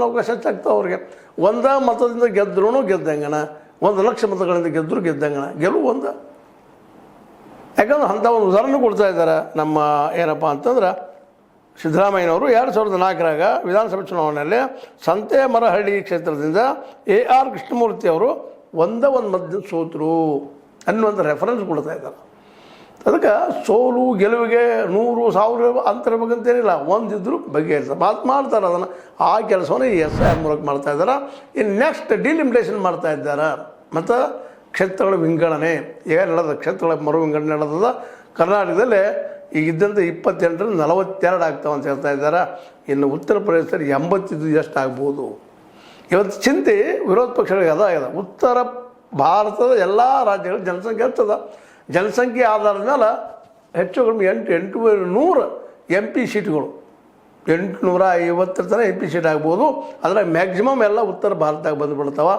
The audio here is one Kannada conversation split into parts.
ಅವಕಾಶ ಹೆಚ್ಚಾಗ್ತಾವೆ ಅವ್ರಿಗೆ. ಒಂದೇ ಮತದಿಂದ ಗೆದ್ರೂ ಗೆದ್ದಂಗನ, 1,00,000 ಮತಗಳಿಂದ ಗೆದ್ದರೂ ಗೆದ್ದಂಗನ, ಗೆಲುವು ಒಂದು. ಯಾಕಂದ್ರೆ ಅಂಥ ಒಂದು ಉದಾಹರಣೆ ಕೊಡ್ತಾ ಇದ್ದಾರೆ ನಮ್ಮ ಏನಪ್ಪ ಅಂತಂದ್ರೆ ಸಿದ್ದರಾಮಯ್ಯನವರು 2004ರಾಗ ವಿಧಾನಸಭೆ ಚುನಾವಣೆಯಲ್ಲಿ ಸಂತೇಮರಹಳ್ಳಿ ಕ್ಷೇತ್ರದಿಂದ AR ಕೃಷ್ಣಮೂರ್ತಿ ಅವರು ಒಂದು ಮತದಿಂದ ಸೋತರು ಅನ್ನುವಂಥ ರೆಫರೆನ್ಸ್ ಕೊಡ್ತಾ ಇದ್ದಾರೆ. ಅದಕ್ಕೆ ಸೋಲು ಗೆಲುವಿಗೆ 100,000 ಅಂತರ ಬೇಕಂತೇನಿಲ್ಲ, ಒಂದಿದ್ರು ಬಗೆಹರಿಸ ಮಾಡ್ತಾರೆ. ಅದನ್ನು ಆ ಕೆಲಸವನ್ನು SIR ಮೂಲಕ ಮಾಡ್ತಾ ಇದ್ದಾರೆ. ಇನ್ನು ನೆಕ್ಸ್ಟ್ ಡಿಲಿಮಿಟೇಷನ್ ಮಾಡ್ತಾ ಇದ್ದಾರೆ ಮತ್ತು ಕ್ಷೇತ್ರಗಳ ವಿಂಗಡಣೆ ಈಗ ನಡೆದ ಕ್ಷೇತ್ರಗಳ ಮರು ವಿಂಗಡಣೆ ನಡೆದ ಕರ್ನಾಟಕದಲ್ಲಿ ಈಗ ಇದ್ದಂಥ 28ರಿಂದ 42 ಆಗ್ತಾವೆ ಅಂತ ಹೇಳ್ತಾ ಇದ್ದಾರೆ. ಇನ್ನು ಉತ್ತರ ಪ್ರದೇಶದಲ್ಲಿ 85 ಎಷ್ಟು ಆಗ್ಬೋದು. ಇವತ್ತು ಚಿಂತೆ ವಿರೋಧ ಪಕ್ಷಗಳಿಗೆ ಅದಾಗಿದೆ. ಉತ್ತರ ಭಾರತದ ಎಲ್ಲ ರಾಜ್ಯಗಳ ಜನಸಂಖ್ಯೆ ಹೆಚ್ಚದ. ಜನಸಂಖ್ಯೆ ಆಧಾರದ ಮೇಲೆ ಹೆಚ್ಚು ಕಡಿಮೆ 800 MP ಸೀಟ್ಗಳು, 850 ತನಕ MP ಸೀಟ್ ಆಗ್ಬೋದು. ಆದರೆ ಮ್ಯಾಕ್ಸಿಮಮ್ ಎಲ್ಲ ಉತ್ತರ ಭಾರತದಾಗ ಬಂದುಬಿಡ್ತಾವೆ.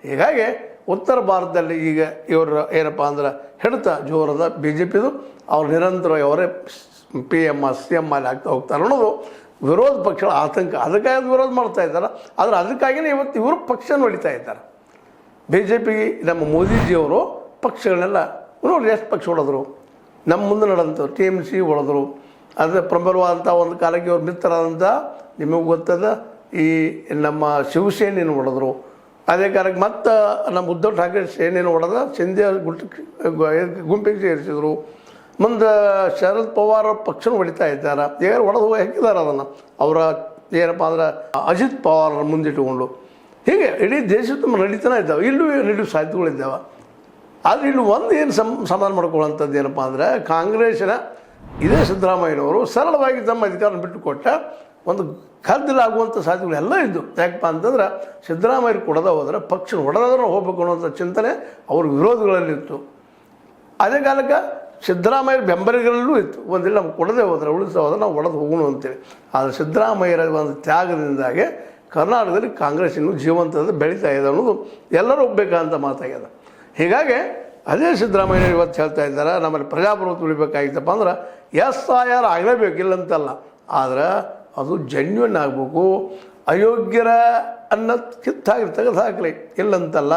ಹೀಗಾಗಿ ಉತ್ತರ ಭಾರತದಲ್ಲಿ ಈಗ ಇವರು ಏನಪ್ಪ ಅಂದ್ರೆ ಹಿಡಿತ ಜೋರದ BJPದು. ಅವ್ರು ನಿರಂತರವಾಗಿ ಅವರೇ PM CM ಅಲ್ಲಿ ಆಗ್ತಾ ಹೋಗ್ತಾರೆ ಅನ್ನೋದು ವಿರೋಧ ಪಕ್ಷಗಳ ಆತಂಕ. ಅದಕ್ಕಾಗಿ ವಿರೋಧ ಮಾಡ್ತಾ ಇದ್ದಾರೆ. ಆದರೆ ಅದಕ್ಕಾಗಿಯೇ ಇವತ್ತು ಇವರು ಪಕ್ಷ ಹೊಡಿತಾ ಇದ್ದಾರೆ. BJP ನಮ್ಮ ಮೋದಿಜಿಯವರು ಪಕ್ಷಗಳನ್ನೆಲ್ಲ ನೋಡಿ ಎಷ್ಟು ಪಕ್ಷ ಹೊಡೆದ್ರು. ನಮ್ಮ ಮುಂದೆ ನಡೆದಂಥವ್ರು TMC ಹೊಡೆದ್ರು. ಅದೇ ಪ್ರಬಲವಾದಂಥ ಒಂದು ಕಾಲಕ್ಕೆ ಅವ್ರು ಮಿತ್ರರಾದಂಥ ನಿಮಗೆ ಗೊತ್ತದ ಈ ನಮ್ಮ ಶಿವಸೇನೆಯನ್ನು ಹೊಡೆದ್ರು. ಅದೇ ಕಾಲಕ್ಕೆ ಮತ್ತು ನಮ್ಮ ಉದ್ಧವ್ ಠಾಕ್ರೆ ಸೇನೆಯನ್ನು ಹೊಡೆದ ಶಿಂದೆ ಗುಂಪಿಗೆ ಸೇರಿಸಿದ್ರು. ಮುಂದೆ ಶರದ್ ಪವಾರ್ ಪಕ್ಷನ ಹೊಡಿತಾ ಇದ್ದಾರೆ. ಈಗ ಹೊಡೆದು ಹಾಕಿದ್ದಾರೆ ಅದನ್ನು ಅವರ ಏನಪ್ಪ ಅಂದ್ರೆ ಅಜಿತ್ ಪವಾರ್ ಮುಂದಿಟ್ಟುಕೊಂಡು. ಹೀಗೆ ಇಡೀ ದೇಶದ ನಡೀತಾನೆ ಇದ್ದಾವೆ. ಇಲ್ಲೂ ನಡೆಯುವ ಸಾಧ್ಯತೆಗಳಿದ್ದಾವೆ. ಆದರೆ ಇಲ್ಲಿ ಒಂದು ಏನು ಸಮಾಧಾನ ಮಾಡ್ಕೊಳ್ಳೋಂಥದ್ದು ಏನಪ್ಪ ಅಂದರೆ ಕಾಂಗ್ರೆಸ್ಸಿನ ಇದೇ ಸಿದ್ದರಾಮಯ್ಯನವರು ಸರಳವಾಗಿ ತಮ್ಮ ಅಧಿಕಾರ ಬಿಟ್ಟುಕೊಟ್ಟ ಒಂದು ಕದ್ದಲಾಗುವಂಥ ಸಾಧ್ಯತೆಗಳು ಎಲ್ಲ ಇದ್ದು. ಯಾಕಪ್ಪ ಅಂತಂದ್ರೆ ಸಿದ್ದರಾಮಯ್ಯ ಕೊಡದ ಹೋದರೆ ಪಕ್ಷ ಹೊಡೆದಾದ್ರೂ ಹೋಗ್ಬೇಕು ಅನ್ನೋಂಥ ಚಿಂತನೆ ಅವ್ರ ವಿರೋಧಿಗಳಲ್ಲಿತ್ತು. ಅದೇ ಕಾಲಕ್ಕೆ ಸಿದ್ದರಾಮಯ್ಯ ಬೆಂಬಲಿಗರಲ್ಲೂ ಇತ್ತು. ಒಂದಿಲ್ಲ ನಮ್ಗೆ ಕೊಡದೆ ಹೋದರೆ ಉಳಿಸ ಹೋದ್ರೆ ನಾವು ಹೊಡೆದು ಹೋಗೋಣ ಅಂತೇಳಿ. ಆದರೆ ಸಿದ್ದರಾಮಯ್ಯರ ಒಂದು ತ್ಯಾಗದಿಂದಾಗೆ ಕರ್ನಾಟಕದಲ್ಲಿ ಕಾಂಗ್ರೆಸ್ ಇನ್ನೂ ಜೀವಂತದ ಬೆಳೀತಾ ಇದೆ ಅನ್ನೋದು ಎಲ್ಲರೂ ಒಪ್ಪಬೇಕಂತ ಮಾತಾಗ್ಯದ. ಹೀಗಾಗಿ ಅದೇ ಸಿದ್ದರಾಮಯ್ಯ ಇವತ್ತು ಹೇಳ್ತಾ ಇದ್ದಾರೆ ನಮ್ಮಲ್ಲಿ ಪ್ರಜಾಪ್ರಭುತ್ವ ಉಳಿಬೇಕಾಗಿತ್ತಪ್ಪ ಅಂದ್ರೆ SIR ಆಗಲೇಬೇಕು, ಇಲ್ಲಂತಲ್ಲ. ಆದರೆ ಅದು ಜೆನ್ಯೂನ್ ಆಗಬೇಕು. ಅಯೋಗ್ಯರ ಅನ್ನೋ ಕಿತ್ತಾಗಿ ತೆಗೆದು ಹಾಕಲಿ, ಇಲ್ಲಂತಲ್ಲ.